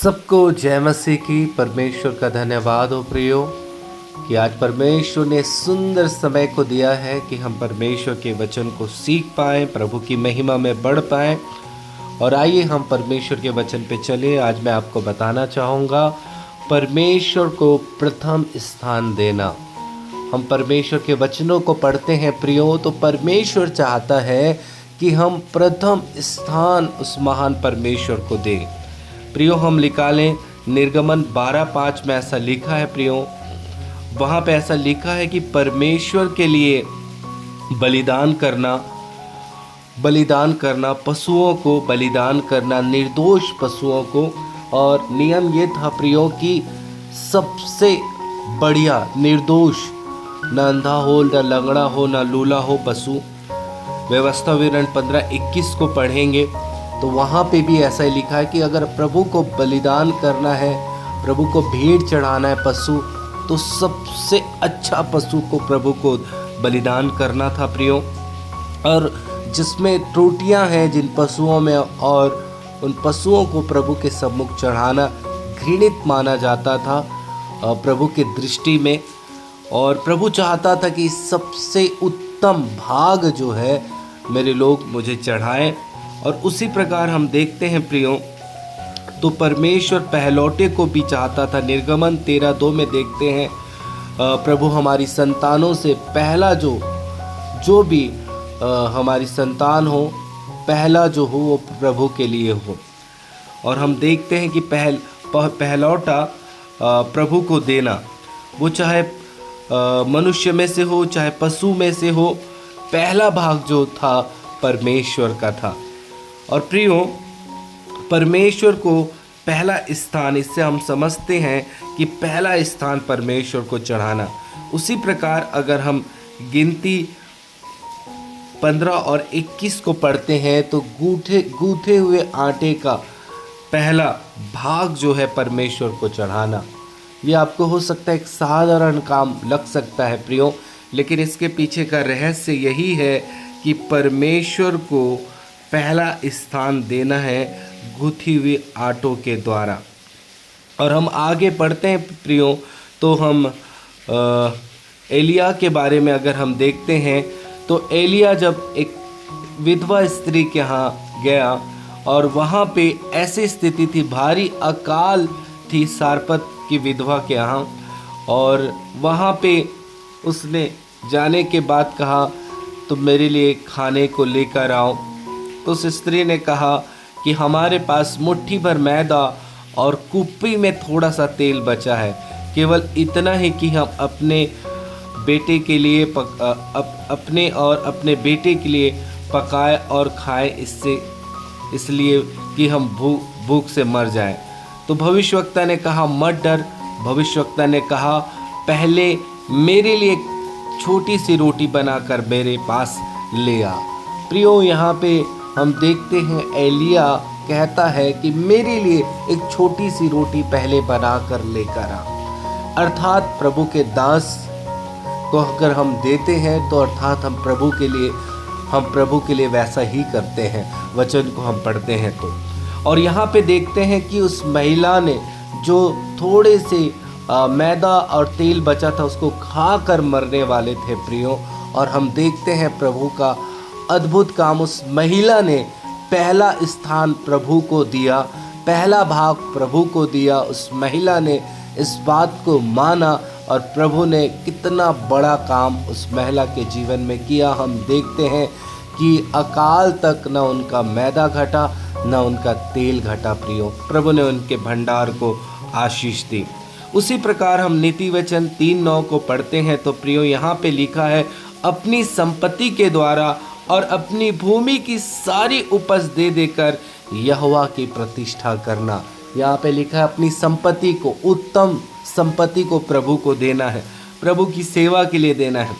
सबको जय मसीह की। परमेश्वर का धन्यवाद हो प्रियो कि आज परमेश्वर ने सुंदर समय को दिया है कि हम परमेश्वर के वचन को सीख पाएं, प्रभु की महिमा में बढ़ पाएं। और आइए हम परमेश्वर के वचन पे चलें। आज मैं आपको बताना चाहूँगा परमेश्वर को प्रथम स्थान देना। हम परमेश्वर के वचनों को पढ़ते हैं प्रियो, तो परमेश्वर चाहता है कि हम प्रथम स्थान उस महान परमेश्वर को दें। प्रियो, हम निकालें निर्गमन 12:5 में ऐसा लिखा है प्रियो, वहाँ पे ऐसा लिखा है कि परमेश्वर के लिए बलिदान करना, पशुओं को बलिदान करना, निर्दोष पशुओं को। और नियम ये था प्रियो कि सबसे बढ़िया निर्दोष, न अंधा हो, न लंगड़ा हो, न लूला हो पशु। व्यवस्था विवरण 15:21 को पढ़ेंगे तो वहाँ पे भी ऐसा ही लिखा है कि अगर प्रभु को बलिदान करना है, प्रभु को भेंट चढ़ाना है पशु, तो सबसे अच्छा पशु को प्रभु को बलिदान करना था प्रियो। और जिसमें त्रुटियां हैं जिन पशुओं में, और उन पशुओं को प्रभु के सम्मुख चढ़ाना घृणित माना जाता था प्रभु की दृष्टि में। और प्रभु चाहता था कि सबसे उत्तम भाग जो है मेरे लोग मुझे चढ़ाएं। और उसी प्रकार हम देखते हैं प्रियो, तो परमेश्वर पहलौटे को भी चाहता था। निर्गमन 13:2 में देखते हैं प्रभु हमारी संतानों से पहला जो भी हमारी संतान हो, पहला जो हो वो प्रभु के लिए हो। और हम देखते हैं कि पहलौटा प्रभु को देना, वो चाहे मनुष्य में से हो चाहे पशु में से हो, पहला भाग जो था परमेश्वर का था। और प्रियो, परमेश्वर को पहला स्थान, इससे हम समझते हैं कि पहला स्थान परमेश्वर को चढ़ाना। उसी प्रकार अगर हम गिनती 15 और 21 को पढ़ते हैं तो गूथे हुए आटे का पहला भाग जो है परमेश्वर को चढ़ाना, ये आपको हो सकता है एक साधारण काम लग सकता है प्रियो, लेकिन इसके पीछे का रहस्य यही है कि परमेश्वर को पहला स्थान देना है गूथी हुई आटों के द्वारा। और हम आगे पढ़ते हैं प्रियो, तो हम एलिया के बारे में अगर हम देखते हैं तो एलिया जब एक विधवा स्त्री के यहाँ गया और वहाँ पे ऐसी स्थिति थी, भारी अकाल थी सारपत की विधवा के यहाँ, और वहाँ पे उसने जाने के बाद कहा तो मेरे लिए खाने को लेकर आओ। तो उस स्त्री ने कहा कि हमारे पास मुट्ठी भर मैदा और कुप्पी में थोड़ा सा तेल बचा है, केवल इतना ही कि हम अपने बेटे के लिए अपने और अपने बेटे के लिए पकाए और खाएं, इसलिए कि हम भूख से मर जाएं। तो भविष्यवक्ता ने कहा मत डर। भविष्यवक्ता ने कहा पहले मेरे लिए छोटी सी रोटी बनाकर मेरे पास ले आ। प्रियो, यहाँ पे हम देखते हैं एलिया कहता है कि मेरे लिए एक छोटी सी रोटी पहले बना कर लेकर आ। अर्थात प्रभु के दास को अगर हम देते हैं तो अर्थात हम प्रभु के लिए वैसा ही करते हैं, वचन को हम पढ़ते हैं तो। और यहाँ पे देखते हैं कि उस महिला ने जो थोड़े से मैदा और तेल बचा था उसको खा कर मरने वाले थे प्रियो। और हम देखते हैं प्रभु का अद्भुत काम, उस महिला ने पहला स्थान प्रभु को दिया, पहला भाग प्रभु को दिया। उस महिला ने इस बात को माना और प्रभु ने कितना बड़ा काम उस महिला के जीवन में किया। हम देखते हैं कि अकाल तक न उनका मैदा घटा न उनका तेल घटा प्रियो। प्रभु ने उनके भंडार को आशीष दी। उसी प्रकार हम नीति वचन 3:9 को पढ़ते हैं तो प्रियो, यहाँ पे लिखा है अपनी संपत्ति के द्वारा और अपनी भूमि की सारी उपज दे देकर यहोवा की प्रतिष्ठा करना। यहाँ पे लिखा है अपनी संपत्ति को, उत्तम संपत्ति को प्रभु को देना है, प्रभु की सेवा के लिए देना है।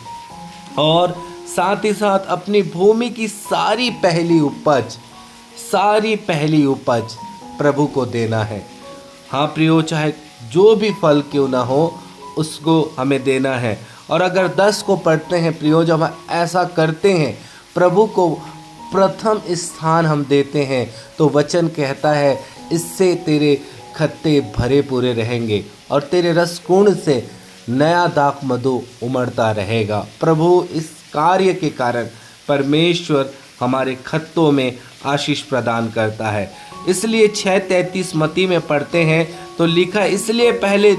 और साथ ही साथ अपनी भूमि की सारी पहली उपज प्रभु को देना है। हाँ प्रियो, चाहे जो भी फल क्यों ना हो उसको हमें देना है। और अगर 10 को पढ़ते हैं प्रियो, जब हम ऐसा करते हैं, प्रभु को प्रथम स्थान हम देते हैं, तो वचन कहता है इससे तेरे खत्ते भरे पूरे रहेंगे और तेरे रस कुंड से नया दाख मधु उमड़ता रहेगा। प्रभु इस कार्य के कारण परमेश्वर हमारे खत्तों में आशीष प्रदान करता है। इसलिए 6:33 मत्ती में पढ़ते हैं तो लिखा, इसलिए पहले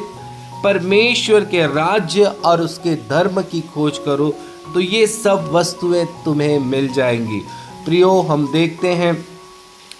परमेश्वर के राज्य और उसके धर्म की खोज करो तो ये सब वस्तुएं तुम्हें मिल जाएंगी। प्रियो, हम देखते हैं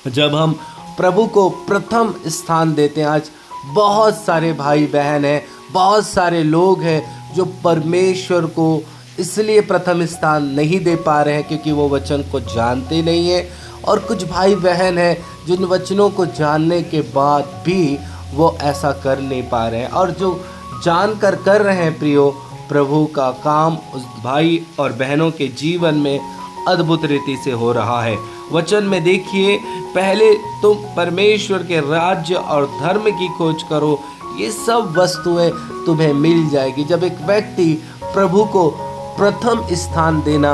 जब हम प्रभु को प्रथम स्थान देते हैं, आज बहुत सारे भाई बहन हैं, बहुत सारे लोग हैं जो परमेश्वर को इसलिए प्रथम स्थान नहीं दे पा रहे हैं क्योंकि वो वचन को जानते नहीं हैं, और कुछ भाई बहन हैं जिन वचनों को जानने के बाद भी वो ऐसा कर नहीं पा रहे हैं, और जो जानकर कर रहे हैं प्रियो, प्रभु का काम उस भाई और बहनों के जीवन में अद्भुत रीति से हो रहा है। वचन में देखिए, पहले तुम परमेश्वर के राज्य और धर्म की खोज करो, ये सब वस्तुएं तुम्हें मिल जाएगी। जब एक व्यक्ति प्रभु को प्रथम स्थान देना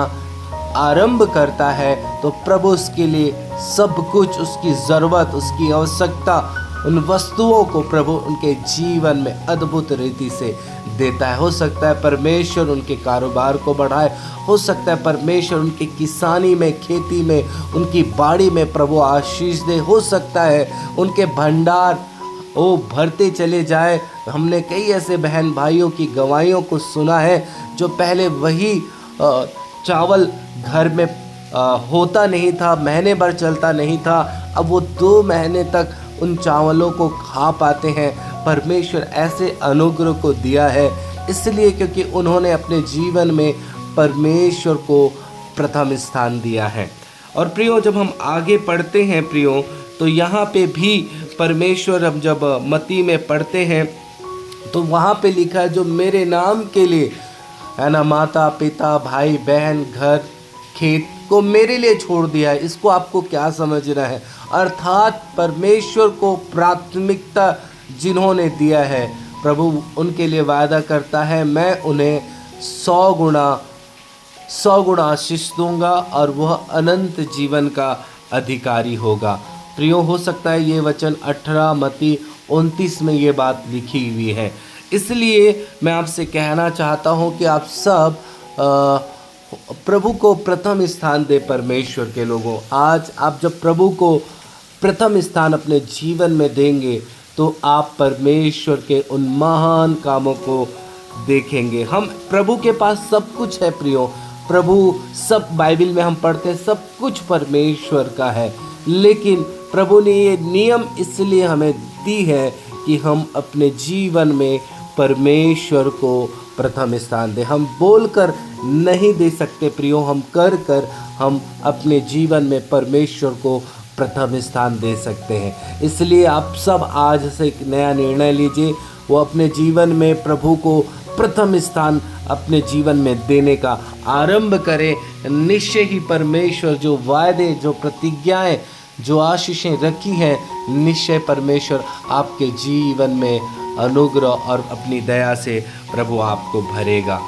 आरंभ करता है तो प्रभु उसके लिए सब कुछ, उसकी ज़रूरत, उसकी आवश्यकता, उन वस्तुओं को प्रभु उनके जीवन में अद्भुत रीति से देता है। हो सकता है परमेश्वर उनके कारोबार को बढ़ाए, हो सकता है परमेश्वर उनकी किसानी में, खेती में, उनकी बाड़ी में प्रभु आशीष दे, हो सकता है उनके भंडार वो भरते चले जाए। हमने कई ऐसे बहन भाइयों की गवाहियों को सुना है जो पहले वही चावल घर में होता नहीं था, महीने भर चलता नहीं था, अब वो 2 महीने तक उन चावलों को खा पाते हैं। परमेश्वर ऐसे अनुग्रह को दिया है इसलिए क्योंकि उन्होंने अपने जीवन में परमेश्वर को प्रथम स्थान दिया है। और प्रियो, जब हम आगे पढ़ते हैं प्रियो, तो यहाँ पे भी परमेश्वर, हम जब मत्ती में पढ़ते हैं तो वहाँ पे लिखा है, जो मेरे नाम के लिए, है ना, माता पिता भाई बहन घर खेत को मेरे लिए छोड़ दिया है। इसको आपको क्या समझना है? अर्थात परमेश्वर को प्राथमिकता जिन्होंने दिया है, प्रभु उनके लिए वादा करता है, मैं उन्हें 100 गुणा आशीष दूंगा और वह अनंत जीवन का अधिकारी होगा। प्रियो, हो सकता है ये वचन 18 मत्ती 29 में ये बात लिखी हुई है। इसलिए मैं आपसे कहना चाहता हूँ कि आप सब प्रभु को प्रथम स्थान दे। परमेश्वर के लोगों, आज आप जब प्रभु को प्रथम स्थान अपने जीवन में देंगे तो आप परमेश्वर के उन महान कामों को देखेंगे। हम प्रभु के पास सब कुछ है प्रियो, प्रभु सब, बाइबल में हम पढ़ते हैं सब कुछ परमेश्वर का है, लेकिन प्रभु ने ये नियम इसलिए हमें दी है कि हम अपने जीवन में परमेश्वर को प्रथम स्थान दें। हम बोलकर नहीं दे सकते प्रियो, हम कर हम अपने जीवन में परमेश्वर को प्रथम स्थान दे सकते हैं। इसलिए आप सब आज से एक नया निर्णय लीजिए, वो अपने जीवन में प्रभु को प्रथम स्थान अपने जीवन में देने का आरंभ करें। निश्चय ही परमेश्वर जो वायदे, जो प्रतिज्ञाएं, जो आशीषें रखी हैं, निश्चय परमेश्वर आपके जीवन में अनुग्रह और अपनी दया से प्रभु आपको भरेगा।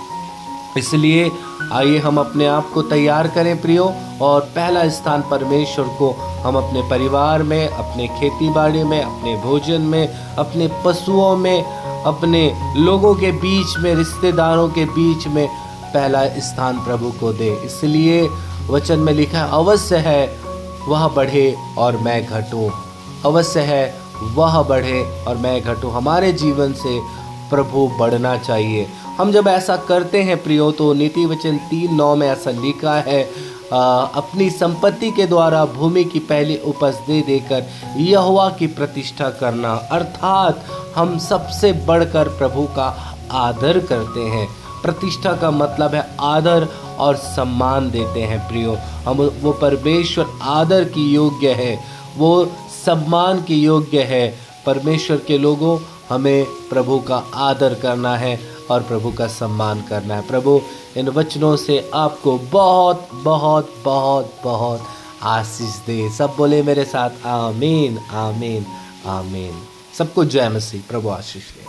इसलिए आइए हम अपने आप को तैयार करें प्रियो, और पहला स्थान परमेश्वर को हम अपने परिवार में, अपने खेतीबाड़ी में, अपने भोजन में, अपने पशुओं में, अपने लोगों के बीच में, रिश्तेदारों के बीच में पहला स्थान प्रभु को दे। इसलिए वचन में लिखा है, अवश्य है वह बढ़े और मैं घटूं, अवश्य है वह बढ़े और मैं घटूं। हमारे जीवन से प्रभु बढ़ना चाहिए। हम जब ऐसा करते हैं प्रियो, तो नीति वचन 3:9 में ऐसा लिखा है, अपनी संपत्ति के द्वारा भूमि की पहली उपज दे देकर यहोवा की प्रतिष्ठा करना। अर्थात हम सबसे बढ़कर प्रभु का आदर करते हैं। प्रतिष्ठा का मतलब है आदर और सम्मान देते हैं प्रियो। हम, वो परमेश्वर आदर की योग्य है, वो सम्मान की योग्य है। परमेश्वर के लोगों, हमें प्रभु का आदर करना है और प्रभु का सम्मान करना है। प्रभु इन वचनों से आपको बहुत बहुत बहुत बहुत आशीष दे। सब बोले मेरे साथ, आमीन आमीन आमीन। सबको जय मसीह। प्रभु आशीष दे।